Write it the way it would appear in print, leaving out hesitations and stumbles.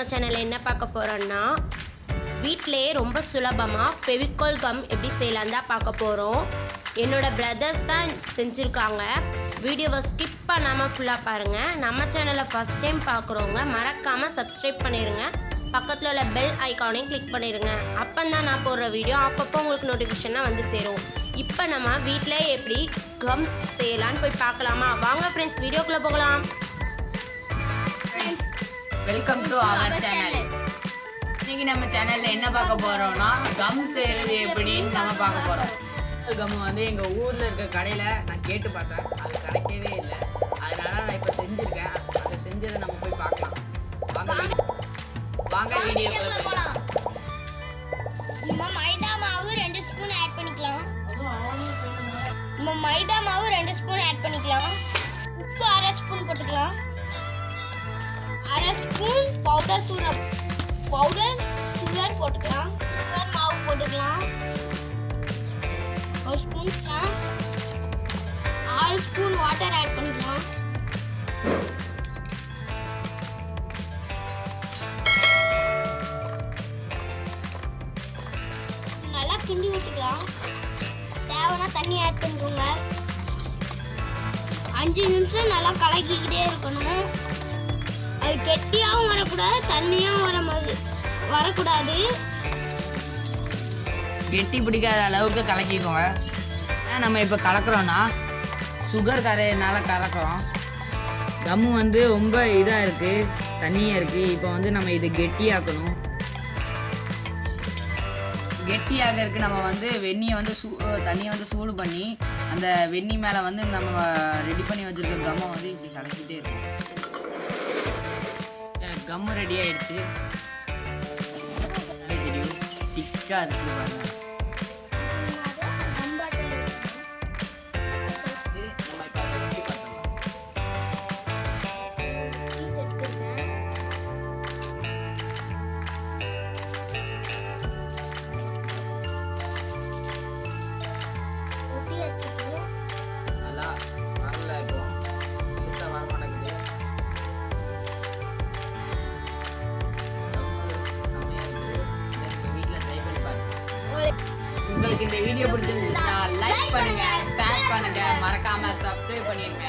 நம்ம சேனலில் என்ன பார்க்க போகிறோன்னா வீட்டிலே ரொம்ப சுலபமாக ஃபெவிகால் கம் எப்படி செய்யலாம் தான் பார்க்க போகிறோம். என்னோடய பிரதர்ஸ் தான் செஞ்சுருக்காங்க. வீடியோவை ஸ்கிப் பண்ணாமல் ஃபுல்லாக பாருங்கள். நம்ம சேனலை ஃபஸ்ட் டைம் பார்க்குறவங்க மறக்காமல் சப்ஸ்கிரைப் பண்ணிடுங்க. பக்கத்தில் உள்ள பெல் ஐக்கானையும் கிளிக் பண்ணிடுங்க. அப்போ தான் நான் போடுற வீடியோ அப்பப்போ உங்களுக்கு நோட்டிஃபிகேஷனாக வந்து சேரும். இப்போ நம்ம வீட்டில் எப்படி கம் செய்யலான்னு போய் பார்க்கலாமா? வாங்க ஃப்ரெண்ட்ஸ், வீடியோக்குள்ளே போகலாம். Welcome to our channel. இன்னைக்கு நம்ம சேனல்ல என்ன பார்க்க போறோம்னா கம் செய்யறது எப்படின்னு நம்ம பார்க்க போறோம். கம் வந்து எங்க ஊர்ல இருக்க கடையில நான் கேட்டு பார்த்தேன், அது கிடைக்கவே இல்லை. அதனால நான் இப்போ செஞ்சிருக்கேன். அதை செஞ்சதை நம்ம போய் பார்க்கலாம். வாங்க வீடியோக்குள்ள போகலாம். நம்ம மைதா மாவு 2 ஸ்பூன் ஆட் பண்ணிக்கலாம். நம்ம மைதா மாவு 2 ஸ்பூன் ஆட் பண்ணிக்கலாம். உப்பு 1/2 ஸ்பூன் போட்டுக்கலாம். 1/2 ஸ்பூன் பவுடர் சுகர் போட்டுக்கலாம். சுகர் மாவு போட்டுக்கலாம். 1 ஸ்பூன் 6 ஸ்பூன் வாட்டர் ஆட் பண்ணிக்கலாம். நல்லா கிண்டி விட்டுக்கலாம். தேவைன்னா தண்ணி ஆட் பண்ணிக்கோங்க. 5 நிமிஷம் நல்லா கலக்கிக்கிட்டே இருக்கணும். அது கெட்டியாகவும் வரக்கூடாது, தண்ணியாகவும் வரக்கூடாது. கெட்டி பிடிக்காத அளவுக்கு கலக்கிக்கோங்க. நம்ம இப்போ கலக்கிறோன்னா சுகர் கரையினால கலக்கிறோம். கம்மு வந்து ரொம்ப இதாக இருக்குது, தண்ணியாக இருக்குது. இப்போ வந்து நம்ம இதை கெட்டியாக்கணும். கெட்டியாகிறதுக்கு நம்ம வந்து வெந்நியை வந்து தண்ணியை வந்து சூடு பண்ணி அந்த வெந்நி மேலே வந்து நம்ம ரெடி பண்ணி வச்சுருக்க கம்மை வந்து இப்படி கலக்கிட்டே இருக்கும். கம்மு ரெடி ஆயிடுச்சு. தெரியும் திக்காக இருக்குது பாருங்க. நல்லா வரல, இப்போ எடுத்தா வர மாட்டேங்குது. உங்களுக்கு இந்த வீடியோ பிடிச்சிருந்தா லைக் பண்ணுங்க, ஷேர் பண்ணுங்க, மறக்காம சப்ஸ்கிரைப் பண்ணிருங்க.